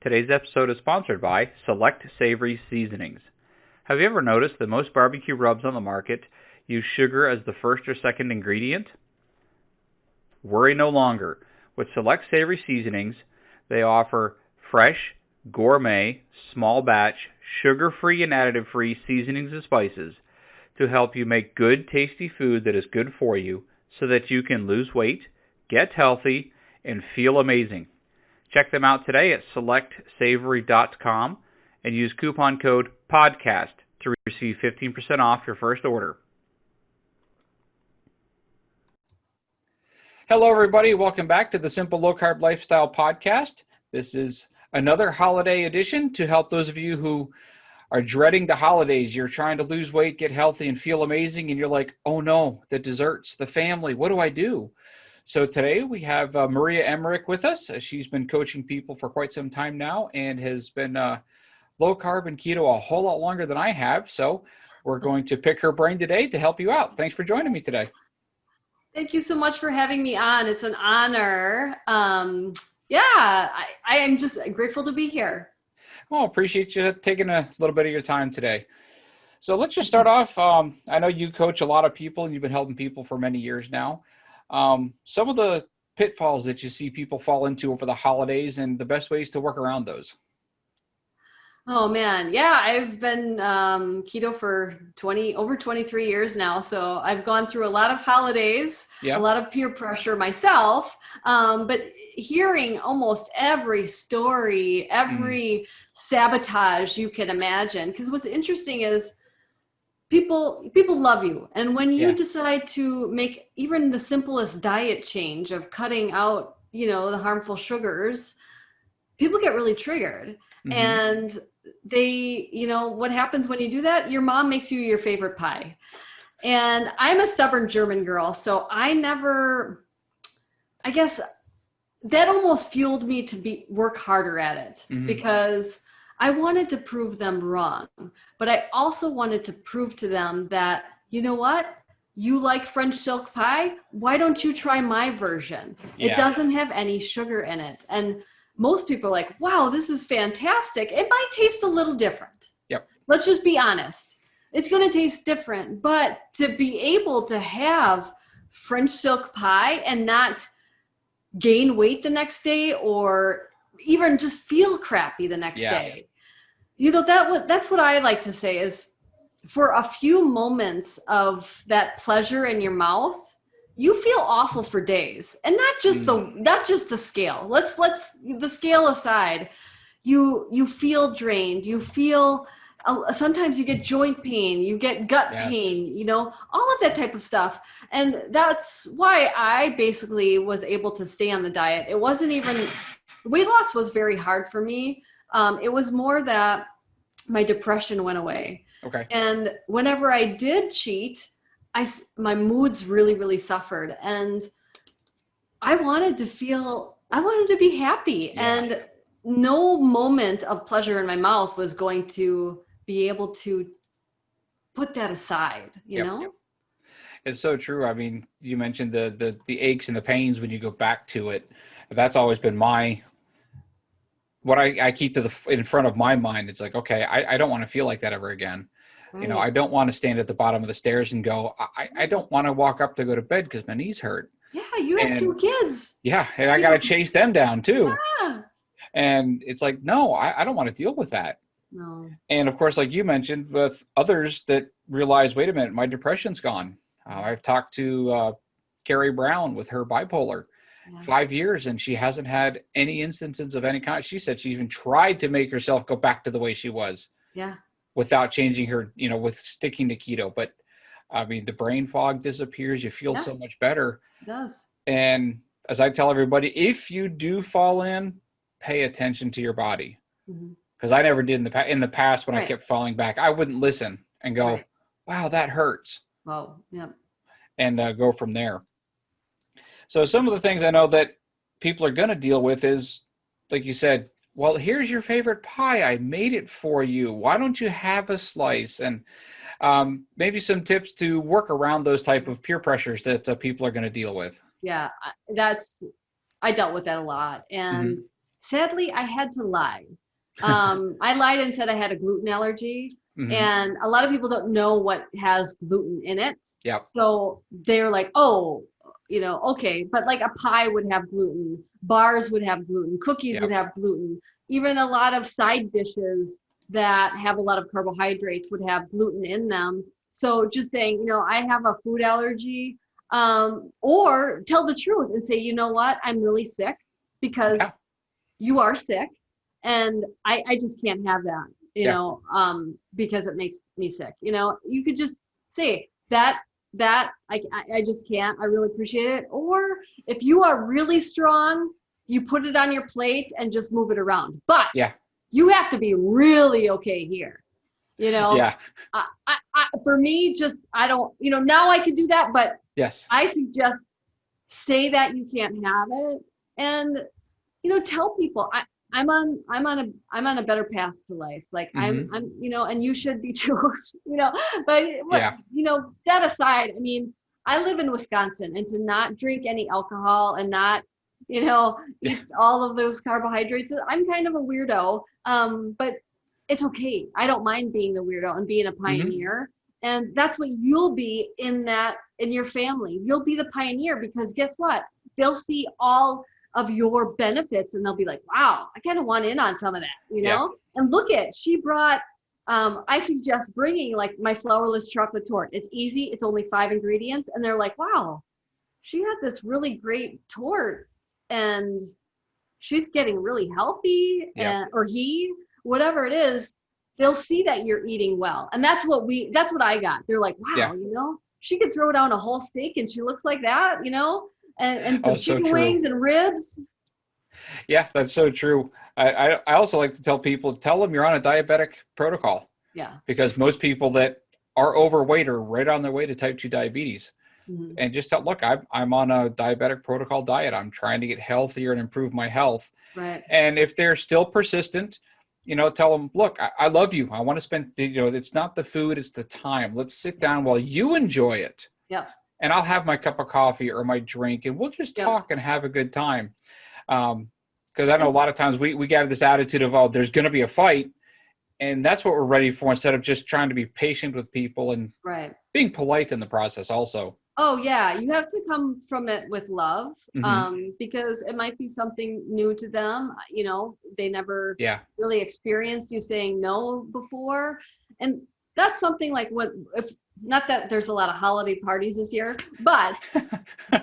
Today's episode is sponsored by Select Savory Seasonings. Have you ever noticed that most barbecue rubs on the market use sugar as the first or second ingredient? Worry no longer. With Select Savory Seasonings, they offer fresh, gourmet, small batch, sugar-free and additive-free seasonings and spices to help you make good, tasty food that is good for you so that you can lose weight, get healthy, and feel amazing. Check them out today at selectsavory.com and use coupon code PODCAST to receive 15% off your first order. Hello, everybody. Welcome back to the Simple Low Carb Lifestyle podcast. This is another holiday edition to help those of you who are dreading the holidays. You're trying to lose weight, get healthy, and feel amazing, and you're like, oh no, the desserts, the family, what do I do? So today we have Maria Emmerich with us. She's been coaching people for quite some time now and has been low carb and keto a whole lot longer than I have. So we're going to pick her brain today to help you out. Thanks for joining me today. Thank you so much for having me on. It's an honor. I am just grateful to be here. Well, appreciate you taking a little bit of your time today. So let's just start off. I know you coach a lot of people and you've been helping people for many years now. Some of the pitfalls that you see people fall into over the holidays and the best ways to work around those. Oh man. Yeah. I've been keto for over 23 years now. So I've gone through a lot of holidays, a lot of peer pressure myself. But hearing almost every story, every sabotage you can imagine, because what's interesting is people love you. And when you decide to make even the simplest diet change of cutting out, the harmful sugars, people get really triggered. Mm-hmm. And they, what happens when you do that? Your mom makes you your favorite pie. And I'm a stubborn German girl. So I guess that almost fueled me to work harder at it, because I wanted to prove them wrong, but I also wanted to prove to them that, you know what? You like French silk pie? Why don't you try my version? It doesn't have any sugar in it. And most people are like, wow, this is fantastic. It might taste a little different. Yep. Let's just be honest. It's going to taste different, but to be able to have French silk pie and not gain weight the next day or even just feel crappy the next day. That's what I like to say is, for a few moments of that pleasure in your mouth, you feel awful for days, and not just the scale. Let's the scale aside. You feel drained. You feel sometimes you get joint pain. You get gut pain. All of that type of stuff. And that's why I basically was able to stay on the diet. It wasn't even weight loss was very hard for me. It was more that my depression went away. Okay. And whenever I did cheat, my moods really, really suffered. And I wanted to be happy. Yeah. And no moment of pleasure in my mouth was going to be able to put that aside, you know? Yep. It's so true. I mean, you mentioned the aches and the pains when you go back to it. That's always been what I keep in front of my mind. It's like, okay, I don't want to feel like that ever again. Right. I don't want to stand at the bottom of the stairs and go, I don't want to walk up to go to bed because my knees hurt. Yeah, you have 2 kids. Yeah, and I got to chase them down too. Yeah. And it's like, no, I don't want to deal with that. No. And of course, like you mentioned, with others that realize, wait a minute, my depression's gone. I've talked to Carrie Brown with her bipolar. 5 years, and she hasn't had any instances of any kind. She said she even tried to make herself go back to the way she was. Yeah. Without changing her, with sticking to keto. But I mean, the brain fog disappears. You feel so much better. It does. And as I tell everybody, if you do fall in, pay attention to your body. Because I never did in the past when I kept falling back. I wouldn't listen and go, wow, that hurts. Oh, yeah. And go from there. So some of the things I know that people are going to deal with is, like you said, well, here's your favorite pie. I made it for you. Why don't you have a slice? And maybe some tips to work around those type of peer pressures that people are going to deal with. Yeah, I dealt with that a lot. And sadly, I had to lie. I lied and said I had a gluten allergy. And a lot of people don't know what has gluten in it. Yep. So they're like, oh, okay. But like a pie would have gluten. Bars would have gluten. Cookies would have gluten. Even a lot of side dishes that have a lot of carbohydrates would have gluten in them. So just saying, I have a food allergy, or tell the truth and say, you know what, I'm really sick because you are sick and I just can't have that, because it makes me sick. You could just say that I just can't, I really appreciate it. Or if you are really strong, you put it on your plate and just move it around. But you have to be really okay here. For me, just, I don't, now I can do that, but I suggest say that you can't have it and, tell people I'm on a better path to life. Like I'm, and you should be too, but that aside, I mean, I live in Wisconsin, and to not drink any alcohol and not, eat all of those carbohydrates, I'm kind of a weirdo. But it's okay. I don't mind being the weirdo and being a pioneer. And that's what you'll be in your family. You'll be the pioneer, because guess what? They'll see all of your benefits and they'll be like, wow, I kind of want in on some of that, And look she brought, I suggest bringing like my flourless chocolate torte. It's easy. It's only 5 ingredients. And they're like, wow, she had this really great torte and she's getting really healthy, or whatever it is. They'll see that you're eating well. And that's what I got. They're like, wow, she could throw down a whole steak and she looks like that, and some chicken wings and ribs. Yeah, that's so true. I also like to tell them you're on a diabetic protocol. Yeah. Because most people that are overweight are right on their way to type 2 diabetes. And just tell, look, I'm on a diabetic protocol diet. I'm trying to get healthier and improve my health. Right. And if they're still persistent, tell them, look, I love you. I want to spend, it's not the food, it's the time. Let's sit down while you enjoy it. Yeah. And I'll have my cup of coffee or my drink and we'll just talk and have a good time. Because I know a lot of times we have this attitude of, oh, there's going to be a fight. And that's what we're ready for, instead of just trying to be patient with people and being polite in the process also. Oh, yeah. You have to come from it with love, because it might be something new to them. They never really experienced you saying no before. And that's something like not that there's a lot of holiday parties this year, but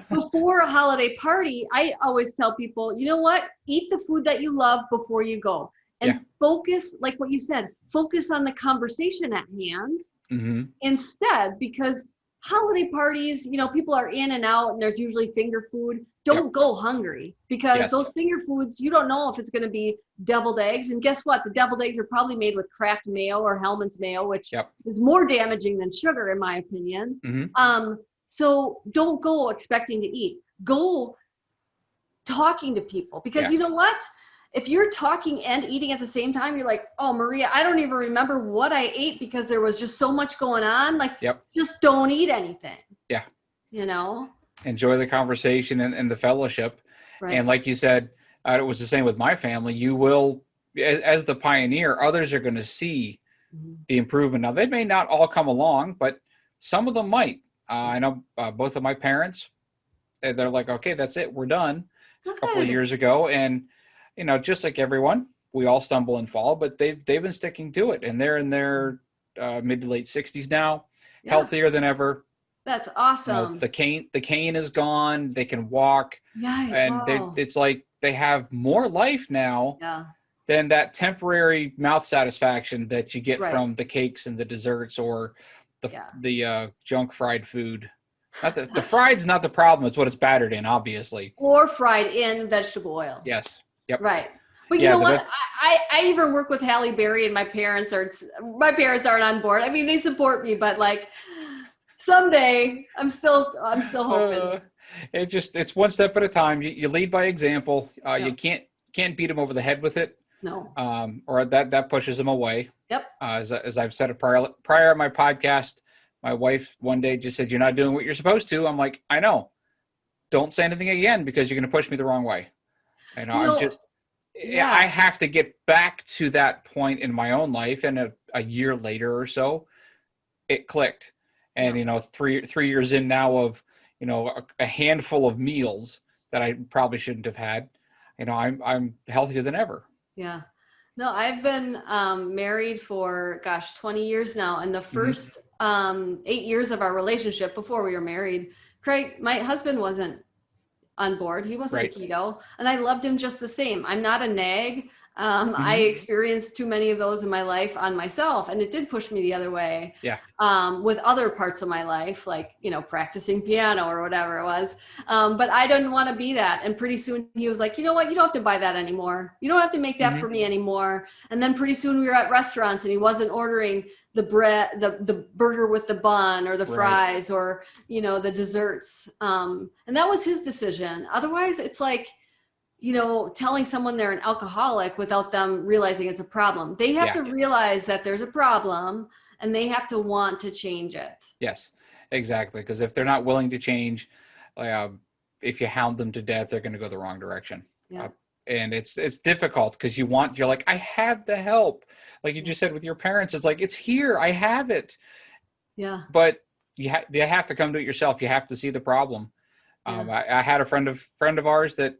before a holiday party, I always tell people, you know what? Eat the food that you love before you go. And focus, like what you said, focus on the conversation at hand instead, because holiday parties, people are in and out and there's usually finger food. Don't go hungry, because those finger foods, you don't know if it's going to be deviled eggs. And guess what? The deviled eggs are probably made with Kraft mayo or Hellmann's mayo, which is more damaging than sugar, in my opinion. So don't go expecting to eat. Go talking to people, because you know what? If you're talking and eating at the same time, you're like, oh, Maria, I don't even remember what I ate because there was just so much going on. Like, just don't eat anything. Yeah. Enjoy the conversation and the fellowship. Right. And like you said, it was the same with my family. You will, as the pioneer, others are going to see the improvement. Now, they may not all come along, but some of them might. I know both of my parents, they're like, okay, that's it. We're done. A couple of years ago. And, just like everyone, we all stumble and fall, but they've been sticking to it, and they're in their mid to late 60s now, healthier than ever. That's awesome. The cane is gone. They can walk, and it's like they have more life now than that temporary mouth satisfaction that you get from the cakes and the desserts or the junk fried food. Not the fried's not the problem. It's what it's battered in, obviously. Or fried in vegetable oil. Yes. Yep. Right. But you know what? I even work with Halle Berry, and my parents aren't on board. I mean, they support me, but like someday I'm still hoping. It's one step at a time. You lead by example. You can't beat them over the head with it. No. Or that pushes them away. Yep. As I've said prior on my podcast, my wife one day just said, "You're not doing what you're supposed to." I'm like, I know. Don't say anything again, because you're going to push me the wrong way. Yeah. I have to get back to that point in my own life. And a year later or so, it clicked. And, you know, three years in now of, you know, a handful of meals that I probably shouldn't have had, you know, I'm healthier than ever. Yeah. No, I've been married for, 20 years now. And the first 8 years of our relationship before we were married, Craig, my husband wasn't on board. He wasn't keto, and I loved him just the same. I'm not a nag. I experienced too many of those in my life on myself, and it did push me the other way. Yeah. With other parts of my life, like, you know, practicing piano or whatever it was. But I didn't want to be that. And pretty soon he was like, you know what? You don't have to buy that anymore. You don't have to make that for me anymore. And then pretty soon we were at restaurants and he wasn't ordering the bread, the burger with the bun or the fries or, you know, the desserts. And that was his decision. Otherwise, it's like, you know, telling someone they're an alcoholic without them realizing it's a problem. They have to realize that there's a problem and they have to want to change it. Yes, exactly. Because if they're not willing to change, if you hound them to death, they're going to go the wrong direction. Yeah. And it's difficult because you're like, I have the help. Like you just said with your parents, it's like, it's here. I have it. Yeah. But you have to come to it yourself. You have to see the problem. Yeah. I had a friend of ours that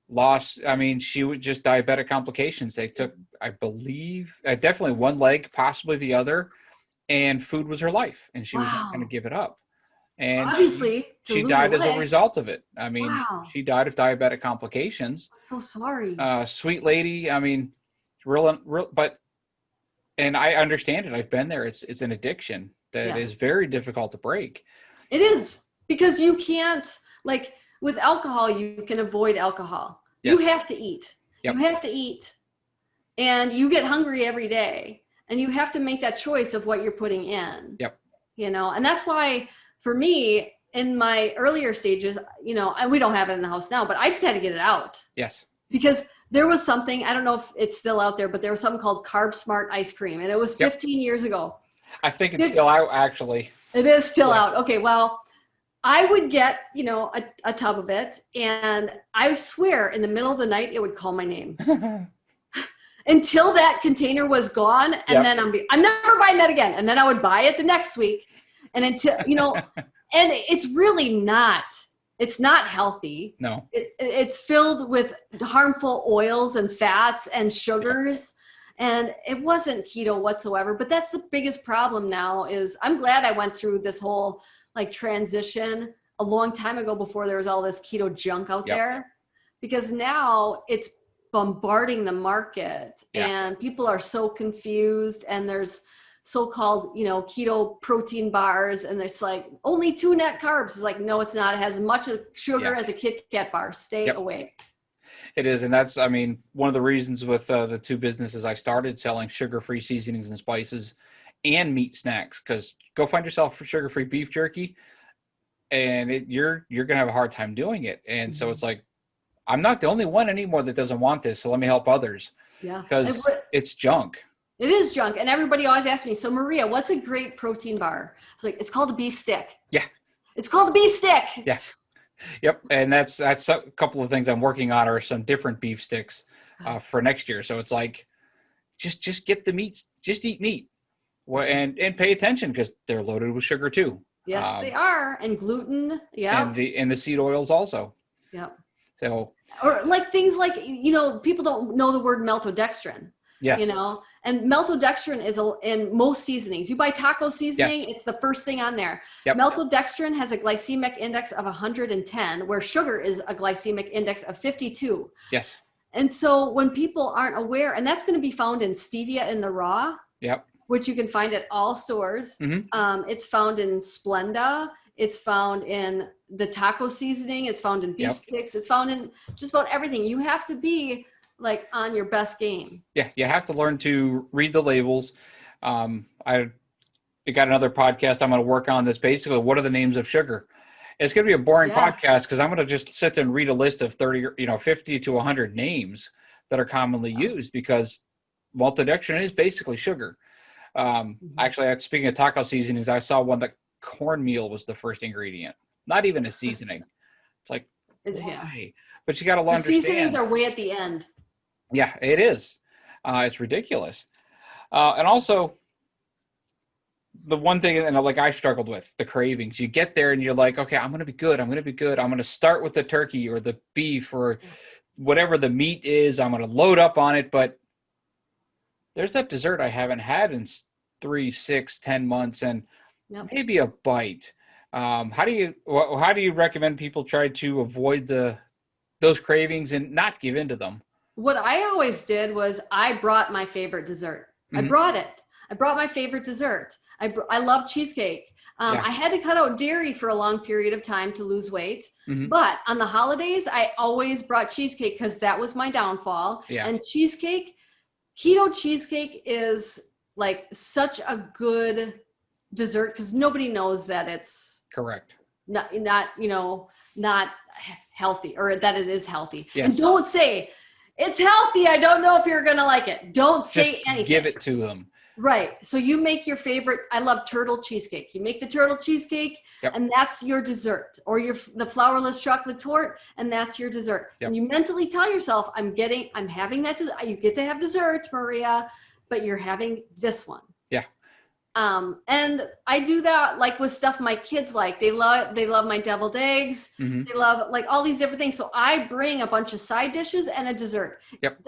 lost, I mean, she was just diabetic complications. They took, I believe, definitely one leg, possibly the other, and food was her life, and she was not going to give it up. And obviously, she died as a result of it. I mean, she died of diabetic complications. I'm so sorry. Sweet lady. I mean, real, but, and I understand it. I've been there. It's an addiction that is very difficult to break. It is, because you can't, like, with alcohol, you can avoid alcohol. Yes. You have to eat. Yep. You have to eat. And you get hungry every day. And you have to make that choice of what you're putting in. Yep. You know, and that's why, for me, in my earlier stages, you know, and we don't have it in the house now, but I just had to get it out. Yes. Because there was something, I don't know if it's still out there, but there was something called Carb Smart ice cream. And it was 15 years ago. I think it's still out, actually. It is still out. Okay, well, I would get, you know, a tub of it, and I swear in the middle of the night, it would call my name until that container was gone. And then I'm never buying that again. And then I would buy it the next week. And until, you know, and it's really not, it's not healthy. No, it's filled with harmful oils and fats and sugars. And it wasn't keto whatsoever, but that's the biggest problem now. Is I'm glad I went through this whole like transition a long time ago before there was all this keto junk out there, because now it's bombarding the market and people are so confused, and there's so-called, you know, keto protein bars, and it's like only 2 net carbs. It's like, no, it's not. It has as much sugar as a Kit Kat bar. Stay away. It is. And that's, I mean, one of the reasons with the 2 businesses I started selling sugar-free seasonings and spices and meat snacks, because go find yourself sugar-free beef jerky and you're going to have a hard time doing it. And so it's like, I'm not the only one anymore that doesn't want this. So let me help others. Yeah. Because it's junk. It is junk. And everybody always asks me, so Maria, what's a great protein bar? It's like, it's called a beef stick. Yeah. It's called a beef stick. Yeah. Yep. And that's a couple of things I'm working on, are some different beef sticks for next year. So it's like, just get the meats, just eat meat. Well, and pay attention, because they're loaded with sugar too. Yes, they are. And gluten. Yeah. And the seed oils also. Yep. So, or like things like, you know, people don't know the word maltodextrin. Yes. You know, and maltodextrin is in most seasonings. You buy taco seasoning, it's the first thing on there. Yep. Maltodextrin has a glycemic index of 110, where sugar is a glycemic index of 52. Yes. And so when people aren't aware, and that's going to be found in stevia in the raw, which you can find at all stores. It's found in Splenda. It's found in the taco seasoning. It's found in beef sticks. It's found in just about everything. You have to be like on your best game. Yeah, you have to learn to read the labels. I got another podcast I'm going to work on that's basically, what are the names of sugar? It's going to be a boring podcast, because I'm going to just sit there and read a list of 50 to 100 names that are commonly used, because maltodextrin is basically sugar. Actually, speaking of taco seasonings, I saw one that cornmeal was the first ingredient, not even a seasoning. It's like, why? But you got to understand. Seasonings are way at the end. Yeah, it is. It's ridiculous. And also, the one thing, and like I struggled with, the cravings. You get there and you're like, okay, I'm going to be good. I'm going to be good. I'm going to start with the turkey or the beef or whatever the meat is. I'm going to load up on it. But there's that dessert I haven't had in 3, 6, 10 months and maybe a bite. How do you recommend people try to avoid those cravings and not give in to them? What I always did was I brought my favorite dessert. I brought it. I brought my favorite dessert. I love cheesecake. I had to cut out dairy for a long period of time to lose weight. But on the holidays, I always brought cheesecake because that was my downfall. Yeah. And keto cheesecake is like such a good dessert because nobody knows that it's correct. Not healthy, or that it is healthy. Yes. And don't say it's healthy. I don't know if you're going to like it. Don't say Just anything. Give it to them. Right. So you make your favorite. I love turtle cheesecake. You make the turtle cheesecake and that's your dessert, or the flourless chocolate torte, and that's your dessert. And you mentally tell yourself, I'm having that. You get to have dessert, Maria, but you're having this one. Yeah. And I do that like with stuff my kids like. They love my deviled eggs. They love like all these different things. So I bring a bunch of side dishes and a dessert. Yep.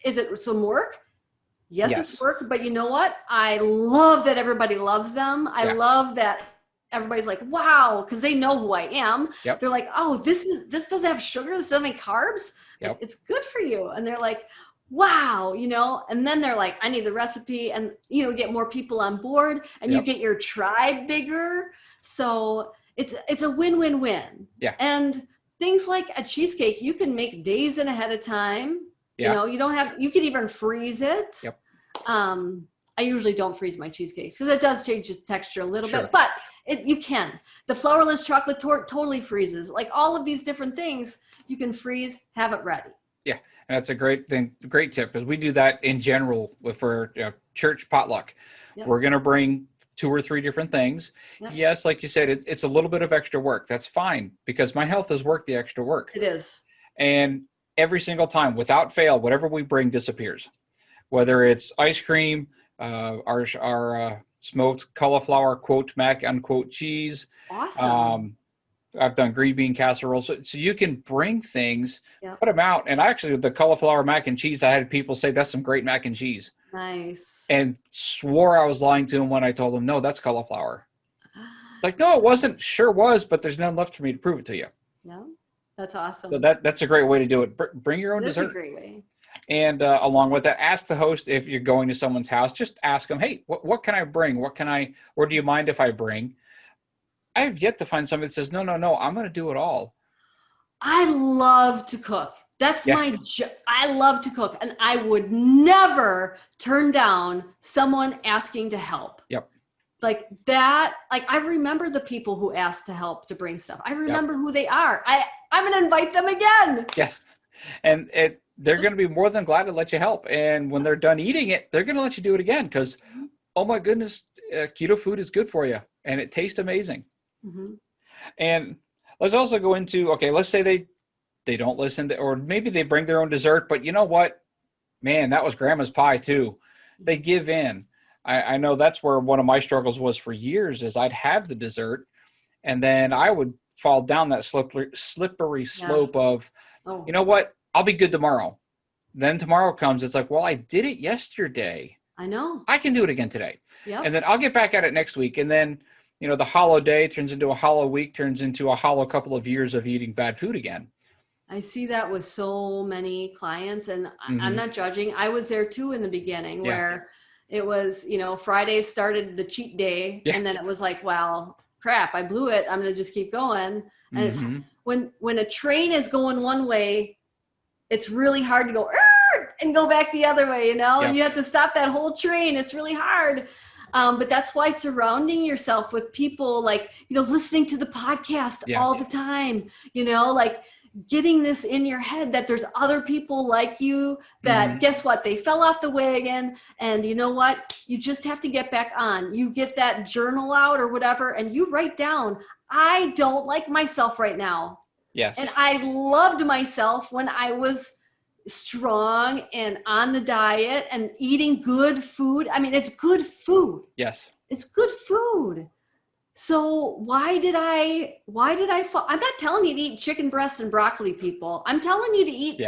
Is it some work? Yes, it's work, but you know what? I love that everybody loves them. I love that everybody's like, wow, because they know who I am. Yep. They're like, oh, this doesn't have sugar, this doesn't have carbs. Yep. It's good for you. And they're like, wow, and then they're like, I need the recipe, and get more people on board, and you get your tribe bigger. So it's a win-win-win. Yeah. And things like a cheesecake, you can make days and ahead of time. Yeah. You can even freeze it. Yep. I usually don't freeze my cheesecakes because it does change the texture a little bit, but you can. The flourless chocolate torte totally freezes. Like all of these different things, you can freeze, have it ready. Yeah. And that's a great tip, because we do that in general for church potluck. Yep. We're going to bring 2 or 3 different things. Yep. Yes, like you said, it's a little bit of extra work. That's fine, because my health is worth the extra work. It is. And every single time, without fail, whatever we bring disappears. Whether it's ice cream, our smoked cauliflower, quote, mac, unquote, cheese. Awesome. I've done green bean casserole. So you can bring things, put them out. And actually, the cauliflower mac and cheese, I had people say, that's some great mac and cheese. Nice. And swore I was lying to them when I told them, no, that's cauliflower. Like, no, it wasn't. Sure was, but there's none left for me to prove it to you. Yeah, that's awesome. So that's a great way to do it. Bring your own dessert. That's a great way. And along with that, ask the host, if you're going to someone's house, just ask them, hey, what can I bring? Or do you mind if I bring? I have yet to find somebody that says, no, I'm going to do it all. I love to cook. That's I love to cook. And I would never turn down someone asking to help. Yep. Like that, I remember the people who asked to help to bring stuff. I remember who they are. I'm going to invite them again. Yes. And they're going to be more than glad to let you help. And when they're done eating it, they're going to let you do it again, because, oh my goodness, keto food is good for you and it tastes amazing. Mm-hmm. And let's also go into, okay, let's say they don't listen to, or maybe they bring their own dessert, but you know what, man, that was grandma's pie too. They give in. I know that's where one of my struggles was for years, is I'd have the dessert and then I would fall down that slippery slope of, you know what, I'll be good tomorrow. Then tomorrow comes, it's like, well, I did it yesterday. I know. I can do it again today. Yep. And then I'll get back at it next week. And then, the hollow day turns into a hollow week, turns into a hollow couple of years of eating bad food again. I see that with so many clients, and I'm not judging. I was there too in the beginning where it was, Friday started the cheat day. And then it was like, well, crap, I blew it. I'm going to just keep going. And it's when a train is going one way, it's really hard to go and go back the other way, and you have to stop that whole train. It's really hard. But that's why surrounding yourself with people like, listening to the podcast all the time, like getting this in your head that there's other people like you that guess what? They fell off the wagon, and you know what? You just have to get back on. You get that journal out or whatever, and you write down, I don't like myself right now. Yes. And I loved myself when I was strong and on the diet and eating good food. I mean, it's good food. Yes. It's good food. So why did I fall? I'm not telling you to eat chicken breasts and broccoli, people. I'm telling you to eat,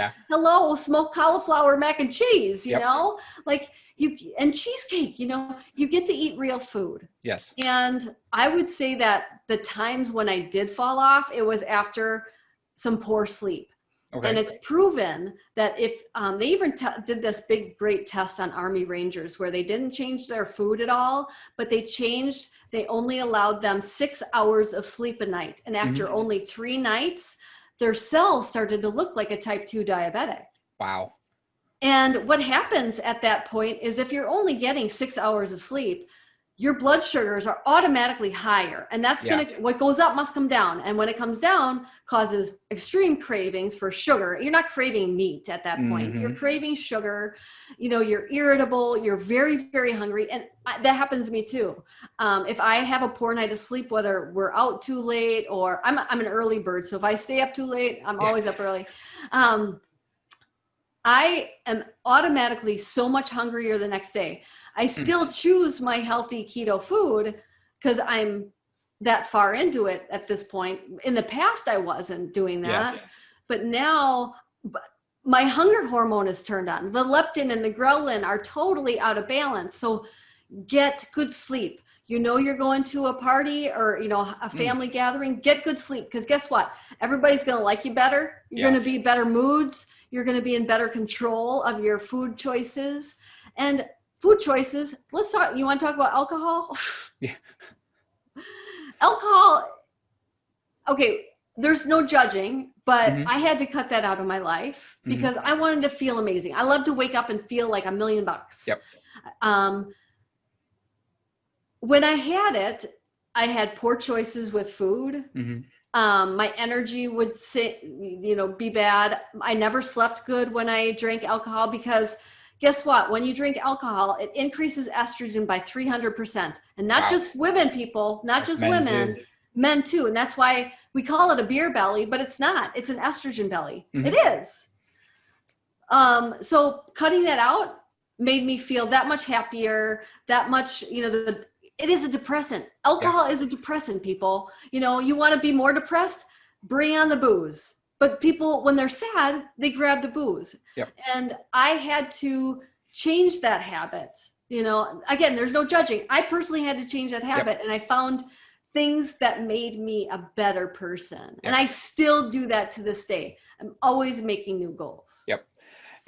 smoked cauliflower mac and cheese, you know, like and cheesecake, you know, you get to eat real food. Yes. And I would say that the times when I did fall off, it was after some poor sleep. Okay. And it's proven that if they even did this big, great test on Army Rangers where they didn't change their food at all, but they only allowed them 6 hours of sleep a night. And after only 3 nights, their cells started to look like a type 2 diabetic. Wow. And what happens at that point is if you're only getting 6 hours of sleep, your blood sugars are automatically higher. And that's what goes up must come down. And when it comes down, causes extreme cravings for sugar. You're not craving meat at that point. You're craving sugar. You know, you're irritable. You're very, very hungry. And that happens to me too. If I have a poor night of sleep, whether we're out too late or I'm an early bird. So if I stay up too late, I'm always up early. I am automatically so much hungrier the next day. I still choose my healthy keto food because I'm that far into it at this point. In the past, I wasn't doing that. Yes. But now my hunger hormone is turned on. The leptin and the ghrelin are totally out of balance. So get good sleep. You know, you're going to a party or, you know, a family gathering, get good sleep. Because guess what? Everybody's going to like you better. You're going to be better moods. You're going to be in better control of your food choices. And food choices, let's talk, you want to talk about alcohol? Yeah. Alcohol, okay, there's no judging, but I had to cut that out of my life because I wanted to feel amazing. I love to wake up and feel like $1 million. Yep. When I had it, I had poor choices with food. My energy would be bad. I never slept good when I drank alcohol because guess what? When you drink alcohol, it increases estrogen by 300%. And not just women, people, not just women, men too. And that's why we call it a beer belly, but it's not. It's an estrogen belly. It is. So cutting that out made me feel that much happier, that much, you know, it is a depressant. Alcohol is a depressant, people. You know, you want to be more depressed? Bring on the booze. But people, when they're sad, they grab the booze. Yep. And I had to change that habit. You know, again, there's no judging. I personally had to change that habit. And I found things that made me a better person. And I still do that to this day. I'm always making new goals. Yep.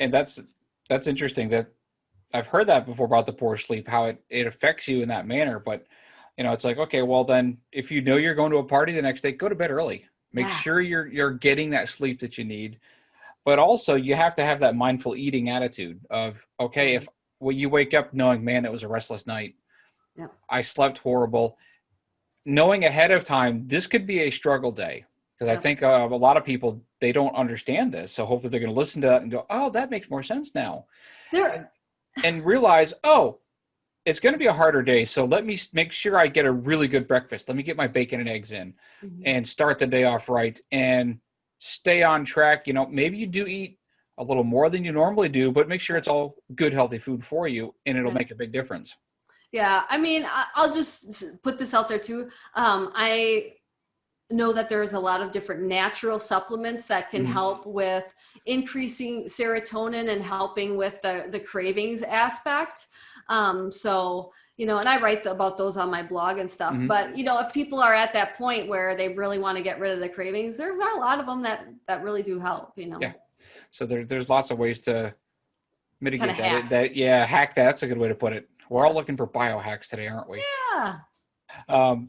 And that's interesting that I've heard that before about the poor sleep, how it affects you in that manner. But, you know, it's like, okay, well then if you know you're going to a party the next day, go to bed early. Make sure you're getting that sleep that you need. But also you have to have that mindful eating attitude of, okay, if you wake up knowing, man, it was a restless night. Yep. I slept horrible. Knowing ahead of time, this could be a struggle day. Because I think a lot of people, they don't understand this. So hopefully they're going to listen to that and go, oh, that makes more sense now. And realize, oh, it's going to be a harder day. So let me make sure I get a really good breakfast. Let me get my bacon and eggs in and start the day off right and stay on track. You know, maybe you do eat a little more than you normally do, but make sure it's all good, healthy food for you, and it'll make a big difference. Yeah. I mean, I'll just put this out there too. I know that there's a lot of different natural supplements that can help with increasing serotonin and helping with the cravings aspect. So, you know, and I write about those on my blog and stuff, but you know, if people are at that point where they really want to get rid of the cravings, there's a lot of them that really do help, you know? Yeah. So there's lots of ways to mitigate that. Hack that. That's a good way to put it. We're all looking for biohacks today, aren't we? Yeah.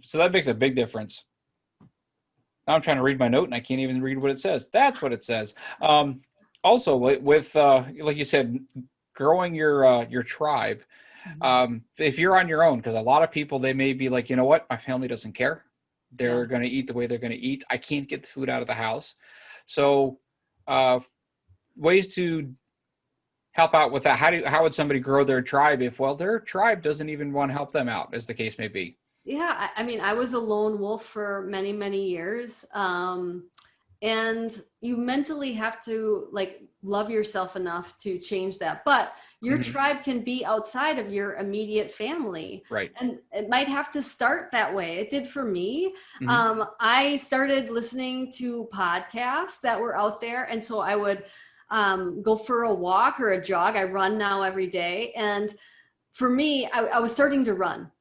So that makes a big difference. Now I'm trying to read my note and I can't even read what it says. That's what it says. Also with, like you said, growing your tribe, if you're on your own, because a lot of people, they may be like, you know what, my family doesn't care. They're going to eat the way they're going to eat. I can't get the food out of the house. So ways to help out with that. How would somebody grow their tribe if, well, their tribe doesn't even want to help them out, as the case may be? Yeah. I mean, I was a lone wolf for many, many years. And and you mentally have to like love yourself enough to change that. But your tribe can be outside of your immediate family. Right. And it might have to start that way. It did for me. I started listening to podcasts that were out there. And so I would go for a walk or a jog. I run now every day. And for me, I was starting to run.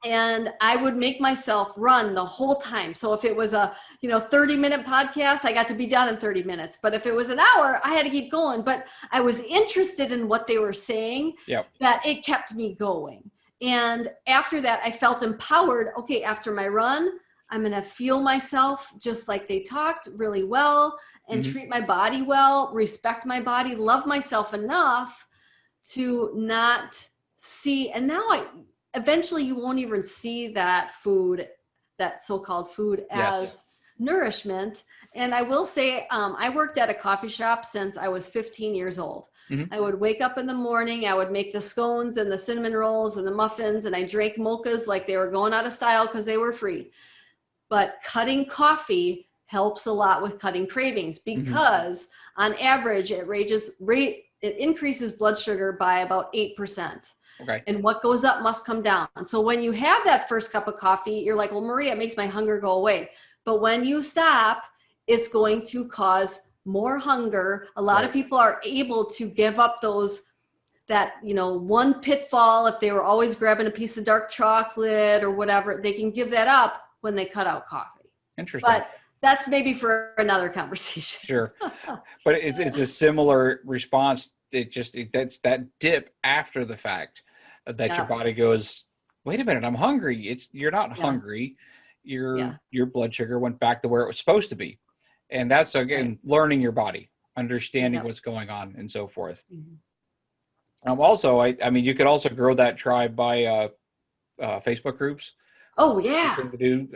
And I would make myself run the whole time. So if it was a 30-minute podcast, I got to be done in 30 minutes. But if it was an hour, I had to keep going. But I was interested in what they were saying, that it kept me going. And after that, I felt empowered. Okay, after my run, I'm going to feel myself just like they talked really well, and treat my body well, respect my body, love myself enough to not see. And now eventually you won't even see that food, that so-called food, as nourishment. And I will say, I worked at a coffee shop since I was 15 years old. I would wake up in the morning, I would make the scones and the cinnamon rolls and the muffins, and I drank mochas like they were going out of style because they were free. But cutting coffee helps a lot with cutting cravings, because on average it increases blood sugar by about 8%. Okay. And what goes up must come down. So when you have that first cup of coffee, you're like, well, Maria, it makes my hunger go away. But when you stop, it's going to cause more hunger. A lot of people are able to give up that one pitfall. If they were always grabbing a piece of dark chocolate or whatever, they can give that up when they cut out coffee. Interesting. But that's maybe for another conversation. Sure. But it's a similar response. That's that dip after the fact that your body goes, wait a minute, I'm hungry. You're not hungry. Your blood sugar went back to where it was supposed to be. And that's, again, learning your body, understanding what's going on, and so forth. Also, I mean, you could also grow that tribe by Facebook groups. Oh, yeah. To do,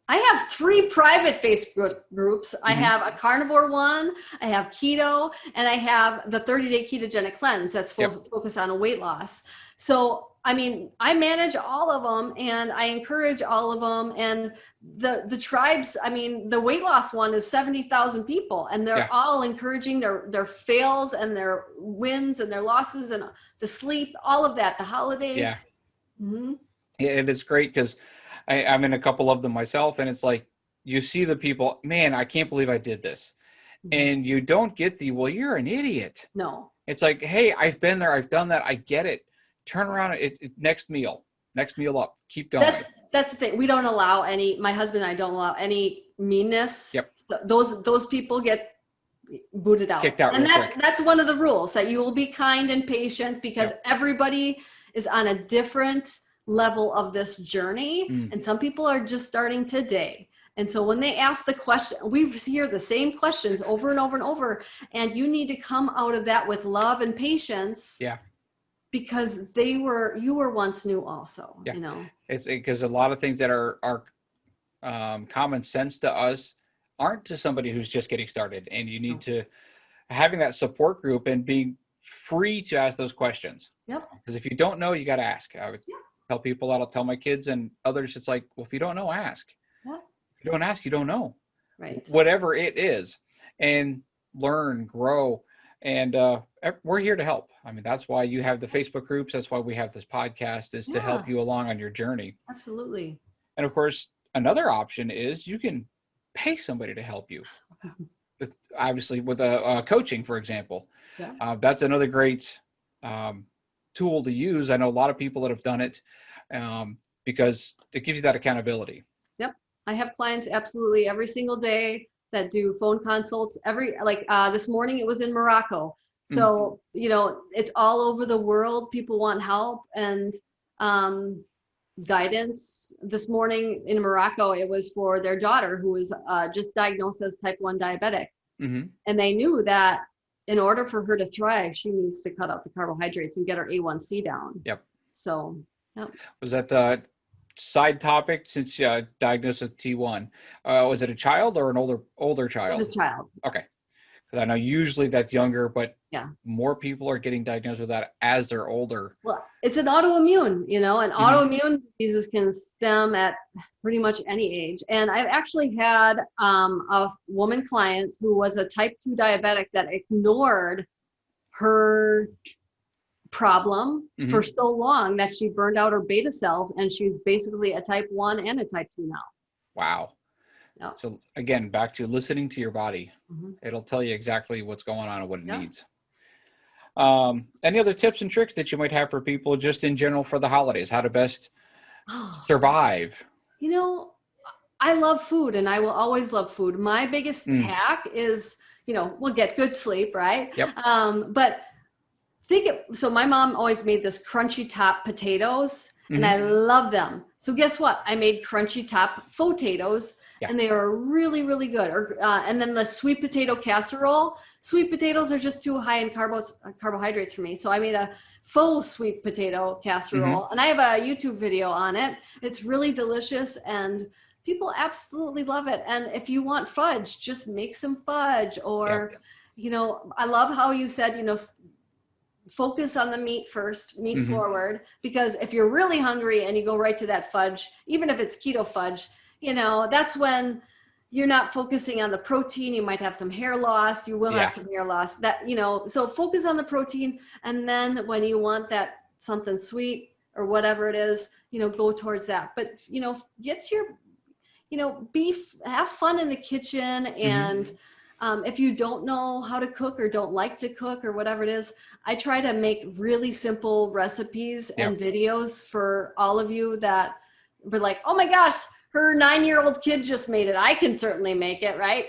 I have 3 private Facebook groups. I have a carnivore one, I have keto, and I have the 30-day ketogenic cleanse that's focused on a weight loss. So, I mean, I manage all of them, and I encourage all of them. And the tribes, I mean, the weight loss one is 70,000 people, and they're all encouraging their fails and their wins and their losses and the sleep, all of that, the holidays. Yeah. And it's great because I'm in a couple of them myself, and it's like, you see the people, man, I can't believe I did this. And you don't get well, you're an idiot. No. It's like, hey, I've been there, I've done that, I get it. Turn around, next meal up, keep going. That's the thing. We don't allow my husband and I don't allow any meanness. So those people get booted out. Kicked out. And that's one of the rules, that you will be kind and patient, because everybody is on a different level of this journey. And some people are just starting today. And so when they ask the question, we hear the same questions over and over and over, and you need to come out of that with love and patience. Because you were once new also, It's because a lot of things that are common sense to us aren't to somebody who's just getting started. And you need to having that support group and being free to ask those questions. Because if you don't know, you got to ask. I would tell people that. I'll tell my kids and others. It's like, well, if you don't know, ask. If you don't ask, you don't know. Right. Whatever it is, and learn, grow. And we're here to help. I mean, that's why you have the Facebook groups. That's why we have this podcast, is to help you along on your journey. Absolutely. And of course, another option is you can pay somebody to help you. Obviously, with coaching, for example, that's another great tool to use. I know a lot of people that have done it because it gives you that accountability. I have clients absolutely every single day that do phone consults this morning. It was in Morocco. So, it's all over the world. People want help and guidance. This morning in Morocco, it was for their daughter who was just diagnosed as type 1 diabetic. And they knew that in order for her to thrive, she needs to cut out the carbohydrates and get her A1C down. So, Was that side topic, since diagnosed with T1? Was it a child or an older child? It was a child. Okay. I know usually that's younger, but yeah, more people are getting diagnosed with that as they're older. Well, it's an autoimmune, and autoimmune diseases can stem at pretty much any age. And I've actually had a woman client who was a type 2 diabetic that ignored her problem for so long that she burned out her beta cells, and she's basically a type 1 and a type 2 now. Wow. Yeah. So again, back to listening to your body. It'll tell you exactly what's going on and what it needs. Any other tips and tricks that you might have for people just in general for the holidays, how to best survive? I love food, and I will always love food. My biggest hack is, we'll get good sleep, right? Yep. But so my mom always made this crunchy top potatoes, and I love them. So guess what? I made crunchy top potatoes, and they are really, really good. And then the sweet potato casserole. Sweet potatoes are just too high in carbohydrates for me. So I made a faux sweet potato casserole, and I have a YouTube video on it. It's really delicious, and people absolutely love it. And if you want fudge, just make some fudge. Or, I love how you said, focus on the meat first, meat forward, because if you're really hungry and you go right to that fudge, even if it's keto fudge, that's when you're not focusing on the protein. You might have some hair loss. You will have some hair loss. So focus on the protein. And then when you want that something sweet or whatever it is, go towards that. But, get your, beef, have fun in the kitchen. And if you don't know how to cook or don't like to cook or whatever it is, I try to make really simple recipes and videos for all of you that were like, oh my gosh, her 9-year-old kid just made it. I can certainly make it, right?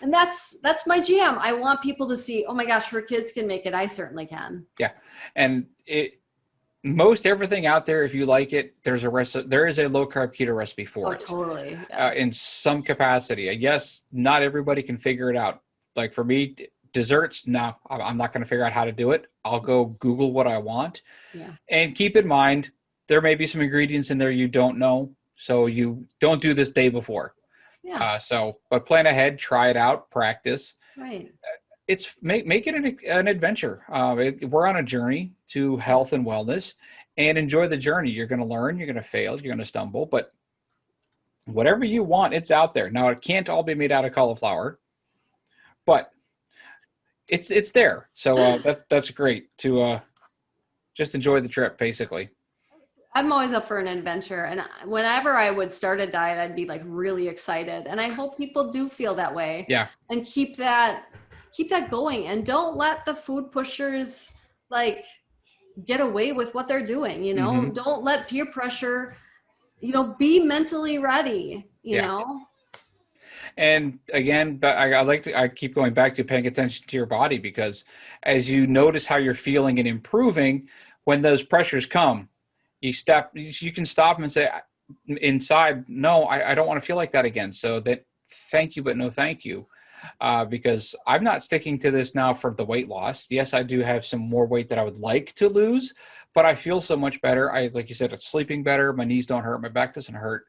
And that's my jam. I want people to see, oh my gosh, her kids can make it. I certainly can. Yeah. And most everything out there, if you like it, there is a low carb keto recipe for it. Totally. In some capacity. Yes, not everybody can figure it out. Like for me, desserts, no, I'm not going to figure out how to do it. I'll go Google what I want. Yeah. And keep in mind, there may be some ingredients in there you don't know. So you don't do this day before. Yeah. But plan ahead, try it out, practice. Right. It's make it an adventure. We're on a journey to health and wellness, and enjoy the journey. You're going to learn, you're going to fail, you're going to stumble, but whatever you want, it's out there. Now, it can't all be made out of cauliflower, but it's there. So that's great to just enjoy the trip, basically. I'm always up for an adventure. And whenever I would start a diet, I'd be like really excited. And I hope people do feel that way. Yeah. And keep that going. And don't let the food pushers get away with what they're doing. Don't let peer pressure, be mentally ready, you know? And again, I keep going back to paying attention to your body, because as you notice how you're feeling and improving, when those pressures come, you can stop and say inside, no, I don't want to feel like that again. So that thank you, but no thank you. Because I'm not sticking to this now for the weight loss. Yes, I do have some more weight that I would like to lose, but I feel so much better. Like you said, it's sleeping better. My knees don't hurt. My back doesn't hurt.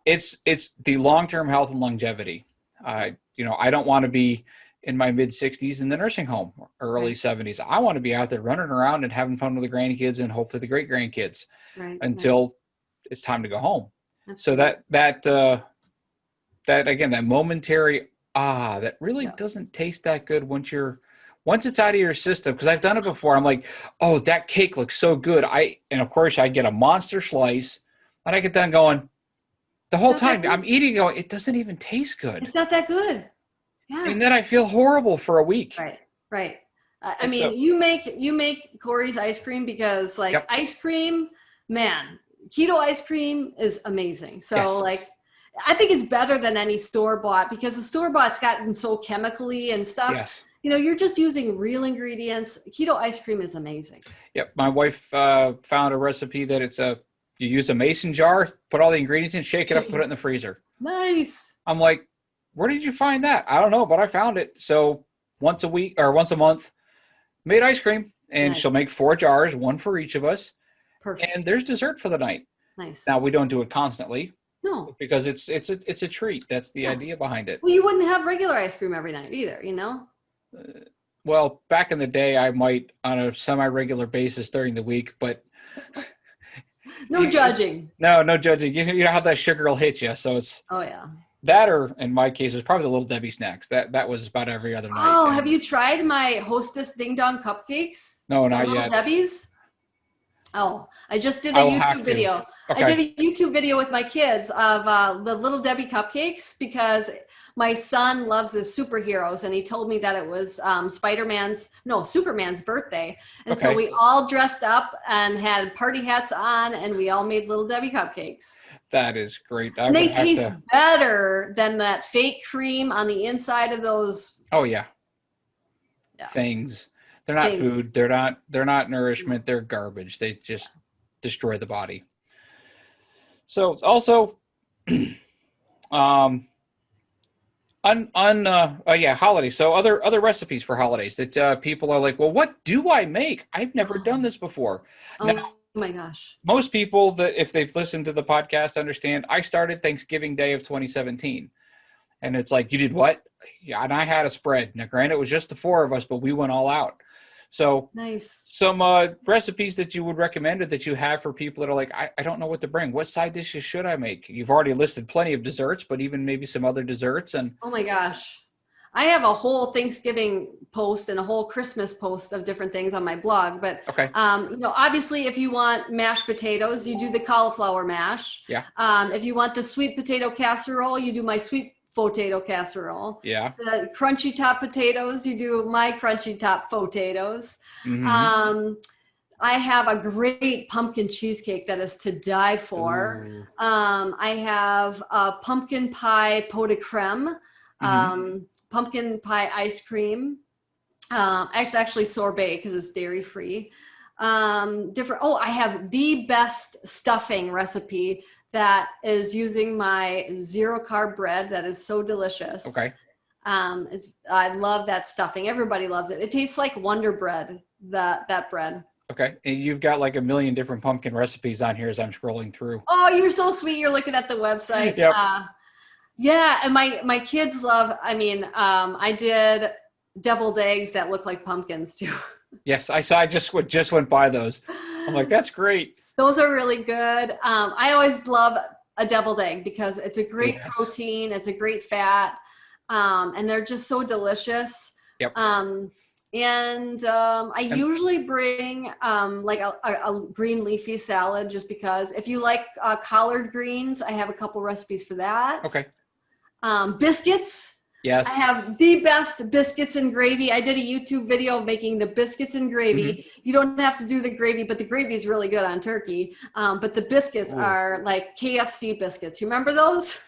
It's the long-term health and longevity. I don't want to be in my mid-60s in the nursing home or early 70s. I want to be out there running around and having fun with the grandkids and hopefully the great-grandkids until it's time to go home. Absolutely. So that again, that momentary that really doesn't taste that good once it's out of your system. Because I've done it before. I'm like, oh, that cake looks so good. And of course I get a monster slice, and I get done going, the whole time I'm eating, going, it doesn't even taste good. It's not that good. Yeah. And then I feel horrible for a week. Right. I mean, you make Corey's ice cream because ice cream, man, keto ice cream is amazing. So I think it's better than any store-bought, because the store-bought's gotten so chemically and stuff. Yes. You're just using real ingredients. Keto ice cream is amazing. Yep. My wife found a recipe that you use a mason jar, put all the ingredients in, shake it up, put it in the freezer. Nice. I'm like, where did you find that? I don't know, but I found it. So once a week or once a month, made ice cream, and she'll make 4 jars, 1 for each of us. Perfect. And there's dessert for the night. Nice. Now, we don't do it constantly. No. Because it's a treat. That's the idea behind it. Well, you wouldn't have regular ice cream every night either, Well, back in the day, I might on a semi-regular basis during the week, but no judging. No judging. You know how that sugar will hit you, so it's that, or in my case, it's probably the Little Debbie snacks. That was about every other night. Oh, have you tried my Hostess Ding Dong cupcakes? No, not Little yet. Debbie's. Oh, I just did a YouTube video. Okay. I did a YouTube video with my kids of the Little Debbie cupcakes because my son loves his superheroes, and he told me that it was Superman's birthday. And so we all dressed up and had party hats on, and we all made Little Debbie cupcakes. That is great. And they taste better than that fake cream on the inside of those. Oh yeah. Things. They're not food. They're not nourishment. They're garbage. They just destroy the body. So also, holidays. So other recipes for holidays that people are like, well, what do I make? I've never done this before. Now, oh my gosh. Most people that if they've listened to the podcast understand I started Thanksgiving Day of 2017. And it's like, you did what? Yeah, and I had a spread. Now, granted, it was just the four of us, but we went all out. So nice. Some recipes that you would recommend or that you have for people that are like, I don't know what to bring. What side dishes should I make? You've already listed plenty of desserts, but even maybe some other desserts. And oh my gosh. I have a whole Thanksgiving post and a whole Christmas post of different things on my blog. But, obviously, if you want mashed potatoes, you do the cauliflower mash. Yeah. If you want the sweet potato casserole, you do my sweet potato casserole. Yeah. The crunchy top potatoes, you do my crunchy top potatoes. Mm-hmm. I have a great pumpkin cheesecake that is to die for. I have a pumpkin pie pot de creme, pumpkin pie ice cream. It's actually sorbet because it's dairy free. I have the best stuffing recipe that is using my 0 carb bread that is so delicious. Okay. I love that stuffing. Everybody loves it. It tastes like Wonder Bread, that bread. Okay. And you've got like a million different pumpkin recipes on here as I'm scrolling through. Oh, you're so sweet. You're looking at the website. Yep. Yeah. And my kids love, I did deviled eggs that look like pumpkins too. Yes. I saw, I just went by those. I'm like, that's great. Those are really good. I always love a deviled egg because it's a great protein. It's a great fat. And they're just so delicious. Yep. I usually bring like a green leafy salad just because if you like collard greens, I have a couple recipes for that. Okay. Biscuits. Yes. I have the best biscuits and gravy. I did a YouTube video of making the biscuits and gravy. Mm-hmm. You don't have to do the gravy, but the gravy is really good on turkey. But the biscuits are like KFC biscuits. You remember those?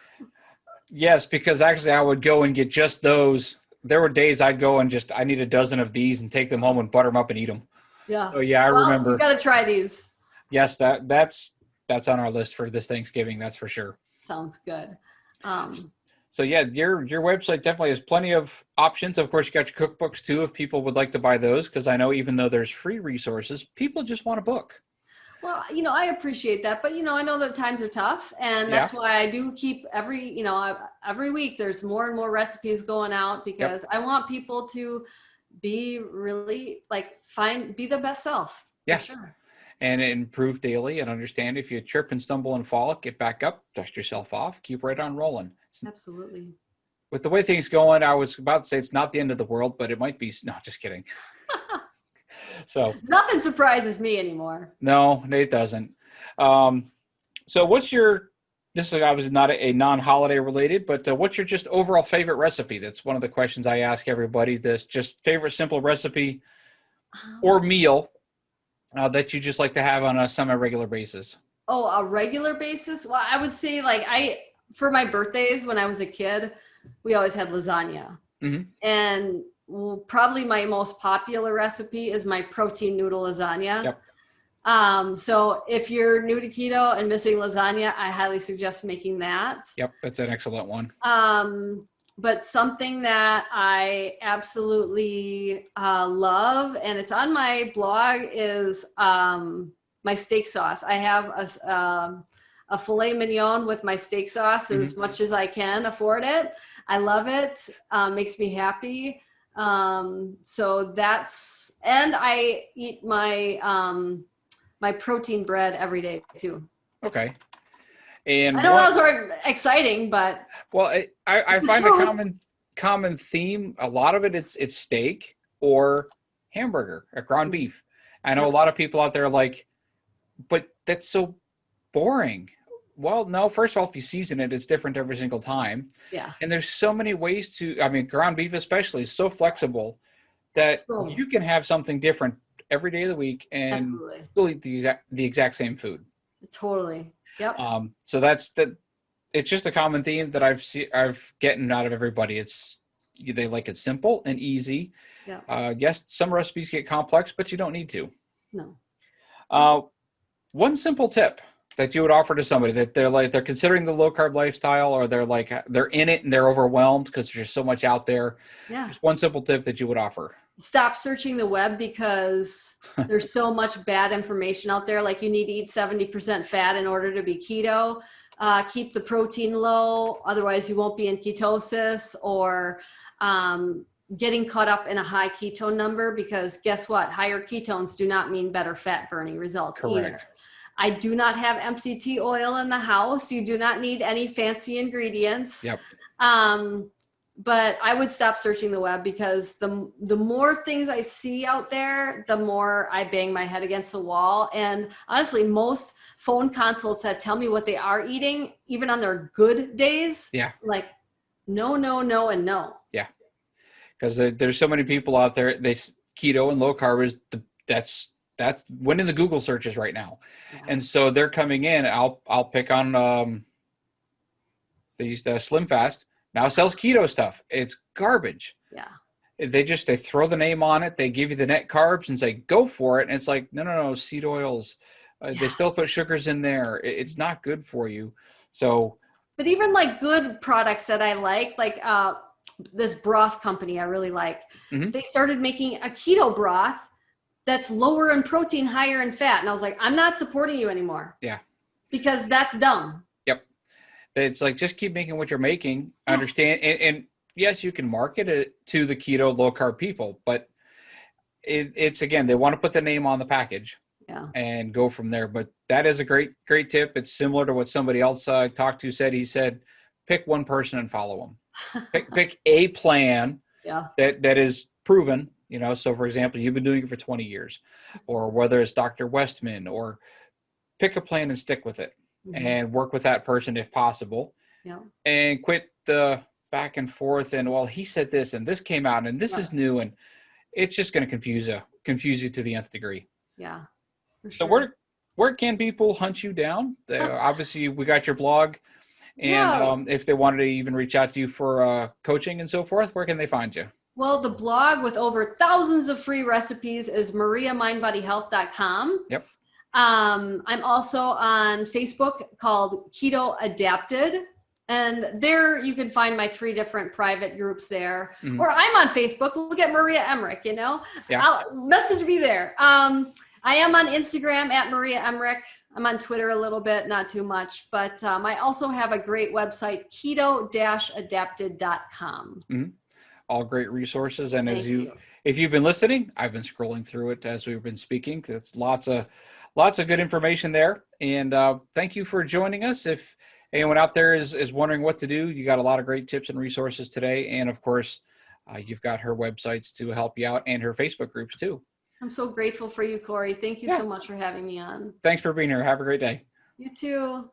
Yes, because actually I would go and get just those. There were days I'd go and I need a dozen of these and take them home and butter them up and eat them. Yeah. So yeah, I remember. You got to try these. Yes, that's on our list for this Thanksgiving. That's for sure. Sounds good. So yeah, your website definitely has plenty of options. Of course, you got your cookbooks too, if people would like to buy those, because I know even though there's free resources, people just want a book. Well, I appreciate that, but I know that times are tough, and that's why I do keep every week there's more and more recipes going out because I want people to be really be their best self. Yeah. For sure. And improve daily and understand if you trip and stumble and fall, get back up, dust yourself off, keep right on rolling. Absolutely. With the way things going, I was about to say it's not the end of the world, but it might be. No, just kidding. So nothing surprises me anymore. No, it doesn't. So what's this is obviously not a non-holiday related, but what's your just overall favorite recipe? That's one of the questions I ask everybody. This just favorite simple recipe or meal that you just like to have on a semi-regular basis. Oh, a regular basis? Well, I would say for my birthdays when I was a kid, we always had lasagna. Mm-hmm. And probably my most popular recipe is my protein noodle lasagna. Yep. So if you're new to keto and missing lasagna, I highly suggest making that. Yep, that's an excellent one. But something that I absolutely love, and it's on my blog, is my steak sauce. I have a filet mignon with my steak sauce as much as I can afford it. I love it. Makes me happy. So that's, and I eat my, my protein bread every day too. Okay. And I know those aren't exciting, but well, I find a common theme. A lot of it's steak or hamburger or ground beef. I know a lot of people out there are like, but that's so boring. Well, no, first of all, if you season it, it's different every single time. Yeah. And there's so many ways I mean, ground beef especially is so flexible that you can have something different every day of the week and still eat the exact same food. Totally. Yep. So it's just a common theme that I've gotten out of everybody. They like it simple and easy. Yeah. Yes, some recipes get complex, but you don't need to. No. One simple tip that you would offer to somebody that they're considering the low carb lifestyle, or they're in it and they're overwhelmed because there's just so much out there. Yeah. Just one simple tip that you would offer. Stop searching the web, because there's so much bad information out there. Like, you need to eat 70% fat in order to be keto. Keep the protein low, otherwise you won't be in ketosis, or getting caught up in a high ketone number, because guess what? Higher ketones do not mean better fat burning results. Correct. Either. I do not have MCT oil in the house. You do not need any fancy ingredients. Yep. But I would stop searching the web, because the more things I see out there, the more I bang my head against the wall. And honestly, most phone consults that tell me what they are eating, even on their good days, like no, and no. Yeah. Because there's so many people out there, keto and low carb is that's winning the Google searches right now. Yeah. And so they're coming in. I'll pick on they used to Slim Fast. Now sells keto stuff. It's garbage. Yeah. They throw the name on it. They give you the net carbs and say, go for it. And it's like, no, seed oils. They still put sugars in there. It's not good for you. So, but even like good products that I like this broth company I really like, they started making a keto broth that's lower in protein, higher in fat. And I was like, I'm not supporting you anymore. Yeah. Because that's dumb. Yep. It's like, just keep making what you're making. Yes. Understand. And yes, you can market it to the keto low carb people, but it's again, they want to put the name on the package and go from there. But that is a great tip. It's similar to what somebody else I talked to said. He said, pick one person and follow them. Pick a plan that is proven. So for example, you've been doing it for 20 years, or whether it's Dr. Westman, or pick a plan and stick with it and work with that person if possible, and quit the back and forth. And well, he said this and this came out and this is new, and it's just going to confuse you to the nth degree. Yeah. So where can people hunt you down? Obviously we got your blog, and if they wanted to even reach out to you for coaching and so forth, where can they find you? Well, the blog with over thousands of free recipes is mariamindbodyhealth.com. Yep. I'm also on Facebook called Keto Adapted. And there you can find my 3 different private groups there. Or I'm on Facebook. Look at Maria Emmerich, message me there. I am on Instagram at Maria Emmerich. I'm on Twitter a little bit, not too much. But I also have a great website, keto-adapted.com. All great resources. And if you've been listening, I've been scrolling through it as we've been speaking. It's lots of good information there. And thank you for joining us. If anyone out there is wondering what to do, you got a lot of great tips and resources today. And of course, you've got her websites to help you out, and her Facebook groups too. I'm so grateful for you, Corey. Thank you so much for having me on. Thanks for being here. Have a great day. You too.